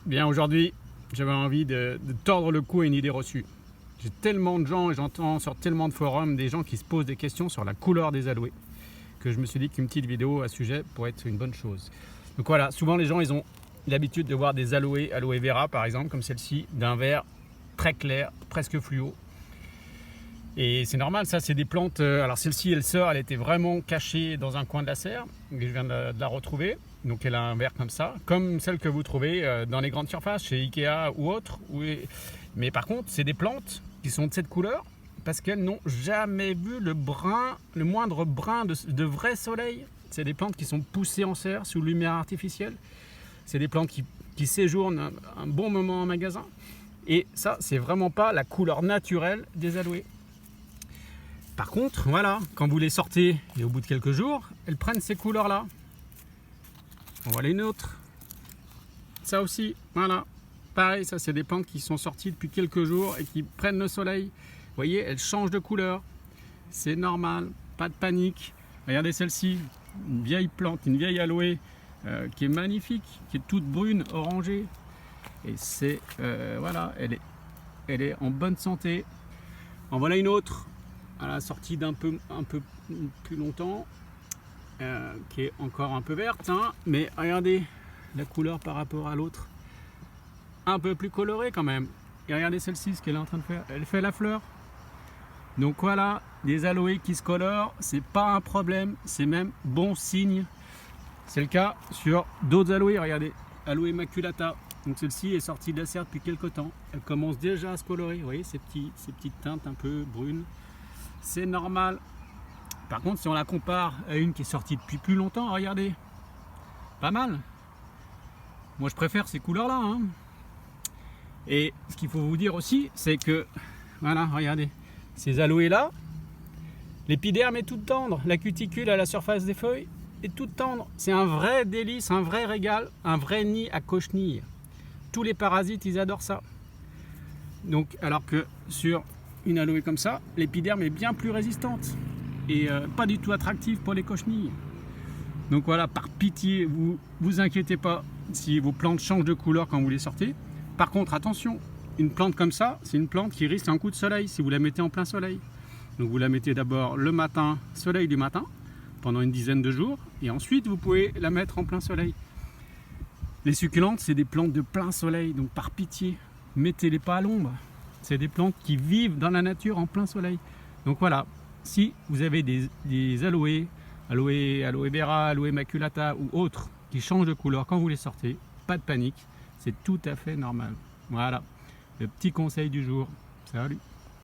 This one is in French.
Bien aujourd'hui, j'avais envie de tordre le cou à une idée reçue. J'ai tellement de gens et j'entends sur tellement de forums des gens qui se posent des questions sur la couleur des aloés que je me suis dit qu'une petite vidéo à ce sujet pourrait être une bonne chose. Donc voilà, souvent les gens ils ont l'habitude de voir des aloés, aloe vera par exemple, comme celle-ci, d'un vert très clair, presque fluo. Et c'est normal, ça c'est des plantes, alors celle-ci elle sort, elle était vraiment cachée dans un coin de la serre, et je viens de la retrouver. Donc elle a un vert comme ça, comme celle que vous trouvez dans les grandes surfaces, chez Ikea ou autres. Mais par contre, c'est des plantes qui sont de cette couleur parce qu'elles n'ont jamais vu le moindre brin de vrai soleil. C'est des plantes qui sont poussées en serre sous lumière artificielle. C'est des plantes qui séjournent un bon moment en magasin. Et ça, c'est vraiment pas la couleur naturelle des aloés. Par contre, voilà, quand vous les sortez et au bout de quelques jours, elles prennent ces couleurs-là. On voit une autre. Ça aussi, voilà. Pareil, ça c'est des plantes qui sont sorties depuis quelques jours et qui prennent le soleil. Vous voyez, elles changent de couleur. C'est normal, pas de panique. Regardez celle-ci, une vieille plante, une vieille aloe qui est magnifique, qui est toute brune, orangée. Et c'est, voilà, elle est en bonne santé. En voilà une autre, à la sortie un peu plus longtemps. Qui est encore un peu verte, hein, mais regardez la couleur par rapport à l'autre, un peu plus colorée quand même. Et regardez celle-ci, ce qu'elle est en train de faire, elle fait la fleur. Donc voilà, des aloés qui se colorent, c'est pas un problème, c'est même bon signe. C'est le cas sur d'autres aloés, regardez, aloe maculata. Donc celle-ci est sortie de la serre depuis quelques temps, elle commence déjà à se colorer, vous voyez ces petites teintes un peu brunes, c'est normal. Par contre, si on la compare à une qui est sortie depuis plus longtemps, regardez, pas mal. Moi, je préfère ces couleurs-là, hein. Et ce qu'il faut vous dire aussi, c'est que, voilà, regardez, ces aloés-là, l'épiderme est toute tendre, la cuticule à la surface des feuilles est toute tendre. C'est un vrai délice, un vrai régal, un vrai nid à cochenilles. Tous les parasites, ils adorent ça. Donc, alors que sur une aloe comme ça, l'épiderme est bien plus résistante. Et pas du tout attractif pour les cochenilles. Donc voilà, par pitié, vous inquiétez pas si vos plantes changent de couleur quand vous les sortez. Par contre, attention, une plante comme ça, c'est une plante qui risque un coup de soleil si vous la mettez en plein soleil. Donc vous la mettez d'abord le matin, soleil du matin, pendant une dizaine de jours, et ensuite vous pouvez la mettre en plein soleil. Les succulentes, c'est des plantes de plein soleil, donc par pitié, mettez-les pas à l'ombre. C'est des plantes qui vivent dans la nature en plein soleil. Donc voilà. Si vous avez des aloe vera, aloe maculata ou autres qui changent de couleur quand vous les sortez, pas de panique, c'est tout à fait normal. Voilà, le petit conseil du jour. Salut!